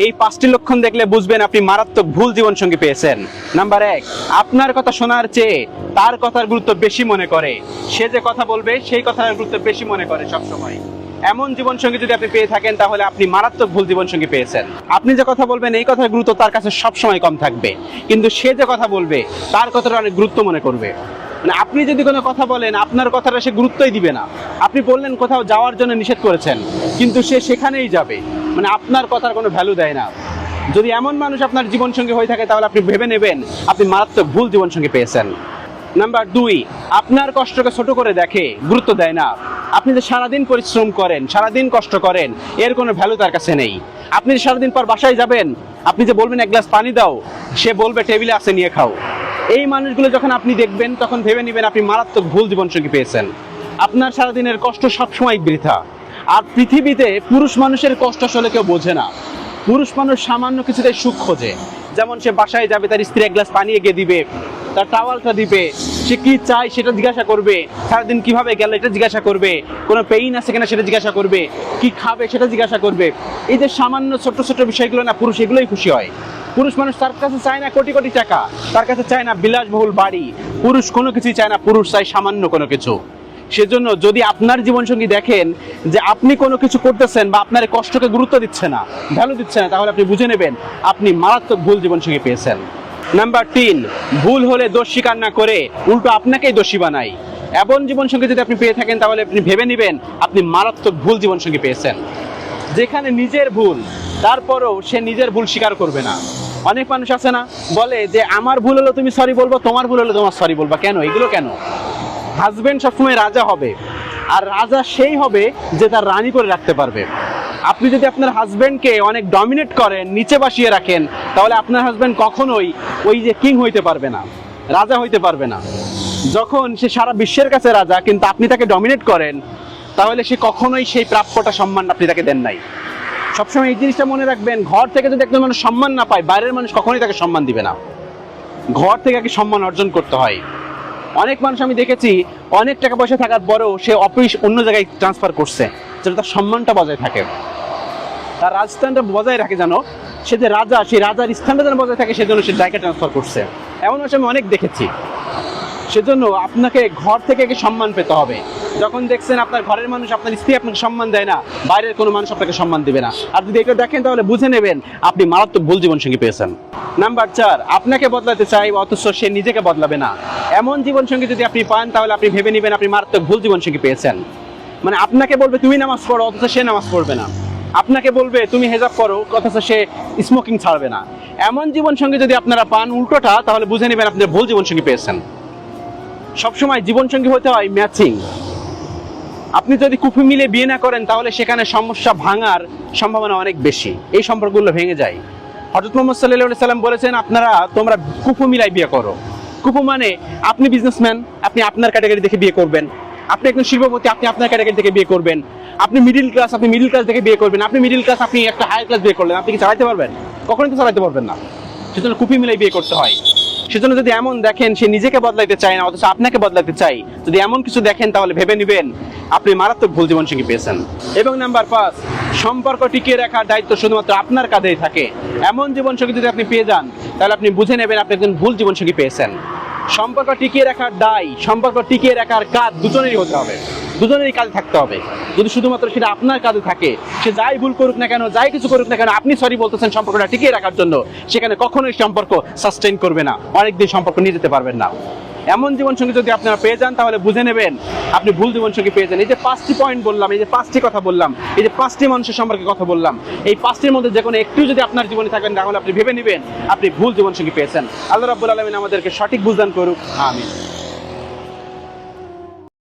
এই 5টি লক্ষণ দেখলে বুঝবেন আপনি মারাত্মক ভুল জীবনসঙ্গী পেয়েছেন। নাম্বার 1, আপনার কথা শোনার চেয়ে তার কথার গুরুত্ব বেশি মনে করে। সে যে কথা বলবে সেই কথার গুরুত্ব বেশি মনে করে সবসময়। এমন জীবনসঙ্গী যদি আপনি পেয়ে থাকেন তাহলে আপনি মারাত্মক ভুল জীবনসঙ্গী পেয়েছেন। আপনি যে কথা বলবেন এই কথার গুরুত্ব তার কাছে সবসময় কম থাকবে, কিন্তু সে যে কথা বলবে তার কথাটা অনেক গুরুত্ব মনে করবে। মানে আপনি যদি কোনো কথা বলেন আপনার কথাটা সে গুরুত্বই দিবে না। আপনি বললেন কোথাও যাওয়ার জন্য নিষেধ করেছেন, কিন্তু সে সেখানেই যাবে, মানে আপনার কথার কোনো ভ্যালু দেয় না। যদি এমন মানুষ আপনার জীবনসঙ্গী হয়ে থাকে তাহলে আপনি ভেবে নেবেন আপনি মারাত্মক ভুল জীবনসঙ্গী পেয়েছেন। নাম্বার 2, আপনার কষ্টকে ছোট করে দেখে, গুরুত্ব দেয় না। আপনি যে সারাদিন পরিশ্রম করেন, সারাদিন কষ্ট করেন, এর কোনো ভ্যালু তার কাছে নেই। আপনি যে সারাদিন পর বাসায় যাবেন, আপনি যে বলবেন 1 গ্লাস পানি দাও, সে বলবে টেবিলে আছে নিয়ে খাও। এই মানুষগুলো যখন আপনি দেখবেন তখন ভেবে নেবেন আপনি মারাত্মক ভুল জীবনসঙ্গী পেয়েছেন। আপনার সারাদিনের কষ্ট সবসময় বৃথা। আর পৃথিবীতে পুরুষ মানুষের কষ্ট আসলে কেউ বোঝে না। পুরুষ মানুষ সামান্য কিছুতে সুখ খোঁজে। যেমন সে বাসায় যাবে, তার স্ত্রী 1 গ্লাস পানি এগিয়ে দিবে, তার টাওয়ালটা দিবে, সে কি চায় সেটা জিজ্ঞাসা করবে, সারাদিন কিভাবে গেল এটা জিজ্ঞাসা করবে, কোনো পেইন আছে কিনা সেটা জিজ্ঞাসা করবে, কি খাবে সেটা জিজ্ঞাসা করবে। এই যে সামান্য ছোট ছোট বিষয়গুলো না, পুরুষ এগুলোই খুশি হয়। পুরুষ মানুষ তার কাছে চায় না কোটি কোটি টাকা, তার কাছে চায় না বিলাসবহুল বাড়ি, পুরুষ কোনো কিছুই চায় না, পুরুষ চায় সামান্য কোনো কিছু। সেজন্য যদি আপনার জীবনসঙ্গী দেখেন যে আপনি কোনো কিছু করতেছেন বা আপনার কষ্টকে গুরুত্ব দিচ্ছে না, ভ্যালু দিচ্ছে না, তাহলে আপনি বুঝে নেবেন আপনি মারাত্মক ভুল জীবনসঙ্গী পেয়েছেন। নাম্বার 3, ভুল হলে দোষ স্বীকার না করে উল্টো আপনাকেই দোষী বানায়। এমন জীবনসঙ্গী যদি আপনি পেয়ে থাকেন তাহলে আপনি ভেবে নেবেন আপনি মারাত্মক ভুল জীবনসঙ্গী পেয়েছেন। যেখানে নিজের ভুল, তারপরও সে নিজের ভুল স্বীকার করবে না। অনেক মানুষ আছে না, বলে যে আমার ভুল হলো তুমি সরি বলবো, তোমার ভুল হলো তোমার সরি বলবা। কেন এগুলো কেন? হাজবেন্ড সবসময় রাজা হবে, আর রাজা সেই হবে যে তার রানী করে রাখতে পারবে। আপনি যদি আপনার হাজবেন্ডকে অনেক ডমিনেট করেন, নিচে বসিয়ে রাখেন, তাহলে আপনার হাজবেন্ড কখনোই ওই যে কিং হইতে পারবে না, রাজা হইতে পারবে না। যখন সে সারা বিশ্বের কাছে রাজা কিন্তু আপনি তাকে ডমিনেট করেন, তাহলে সে কখনোই সেই প্রাপ্যটা সম্মান আপনি তাকে দেন নাই। সবসময় এই জিনিসটা মনে রাখবেন, ঘর থেকে যদি একজন মানুষ সম্মান না পায়, বাইরের মানুষ কখনোই তাকে সম্মান দিবে না। ঘর থেকে আগে সম্মান অর্জন করতে হয়। অনেক মানুষ আমি দেখেছি অনেক টাকা পয়সা থাকার পরেও সে অফিস অন্য জায়গায় ট্রান্সফার করছে, যেন তার সম্মানটা বজায় থাকে, তার রাজস্থানটা বজায় রাখে, যেন সে যে রাজা, সেই রাজার স্থানটা যেন বজায় থাকে, সেজন্য সে জায়গা ট্রান্সফার করছে। এমন মানুষ আমি অনেক দেখেছি। সেজন্য আপনাকে ঘর থেকে সম্মান পেতে হবে। যখন দেখছেন আপনার ঘরের মানুষ, আপনার স্ত্রী আপনাকে সম্মান দেয় না, বাইরের কোনো মানুষ আপনাকে সম্মান দিবে না। আর যদি এটা দেখেন তাহলে বুঝে নেবেন আপনি মারাত্মক ভুল জীবনসঙ্গী পেয়েছেন। নাম্বার 4, আপনাকে বদলাতে চাই অথচ সে নিজেকে বদলাবে না। এমন জীবনসঙ্গী যদি আপনি পান তাহলে আপনি ভেবে নেবেন আপনি মারাত্মক ভুল জীবনসঙ্গী পেয়েছেন। মানে আপনাকে বলবে তুমি নামাজ পড়ো, অথচ সে নামাজ পড়বে না। আপনাকে বলবে তুমি হেজাব করো, অথচ সে স্মোকিং ছাড়বে না। এমন জীবনসঙ্গী যদি আপনারা পান উল্টোটা, তাহলে বুঝে নেবেন আপনি ভুল জীবনসঙ্গী পেয়েছেন। সবসময় জীবনসঙ্গী হতে হয় ম্যাচিং। আপনি যদি কুফি মিলে বিয়ে না করেন তাহলে সেখানে সমস্যা ভাঙার সম্ভাবনা অনেক বেশি, এই সম্পর্কগুলো ভেঙে যায়। হযরত মুহাম্মদ সাল্লাল্লাহু আলাইহি সাল্লাম বলেছেন তোমরা কুফু মিলাই বিয়ে করো। কুফু মানে আপনি বিজনেসম্যান, আপনি আপনার ক্যাটাগরি দেখে বিয়ে করবেন। আপনি একজন শিল্পপতি, আপনি আপনার ক্যাটাগরি থেকে বিয়ে করবেন। আপনি মিডিল ক্লাস, আপনি মিডিল ক্লাস দেখে বিয়ে করবেন। আপনি মিডিল ক্লাস, আপনি একটা হাই ক্লাস বিয়ে করলেন, আপনি কি চালাতে পারবেন? কখনোই তো চালাতে পারবেন না। সেজন্য কুফি মিলাই বিয়ে করতে হয়। সেজন্য যদি এমন দেখেন সে নিজেকে বদলাইতে চায় না অথচ আপনাকে বদলাতে চাই, যদি এমন কিছু দেখেন তাহলে ভেবে নেবেন আপনি মারাত্মক ভুল জীবনসঙ্গী পেয়েছেন। এবং নাম্বার 5, সম্পর্ক টিকিয়ে রাখার দায়িত্ব শুধুমাত্র আপনার কাঁধেই থাকে। এমন জীবনসঙ্গী যদি আপনি পেয়ে যান তাহলে আপনি বুঝে নেবেন আপনি একজন ভুল জীবনসঙ্গী পেয়েছেন। সম্পর্ক টিকিয়ে রাখার দায়, সম্পর্ক টিকিয়ে রাখার কাজ দুজনেরই হতে হবে, দুজনেরই কাজে থাকতে হবে। যদি শুধুমাত্র সেটা আপনার কাজে থাকে, সে যাই ভুল করুক না কেন, যাই কিছু করুক না কেন, আপনি সরি বলতেছেন সম্পর্কটা টিকিয়ে রাখার জন্য, সেখানে কখনোই সম্পর্ক সাস্টেইন করবে না, অনেকদিন সম্পর্ক নিয়ে যেতে পারবেন না। এমন জীবনসঙ্গী যদি আপনারা পেয়ে যান তাহলে বুঝে নেবেন আপনি ভুল জীবনসঙ্গী পেয়েছেন। এই যে 5টি পয়েন্ট বললাম, এই যে 5টি কথা বললাম, এই যে 5টি মানুষের সম্পর্কে কথা বললাম, এই 5টির মধ্যে যে কোনো একটু যদি আপনার জীবনে থাকেন তাহলে আপনি ভেবে নেবেন আপনি ভুল জীবনসঙ্গী পেয়েছেন। আল্লাহ রাব্বুল আলামিন আমাদেরকে সঠিক বুঝদান করুক, আমিন।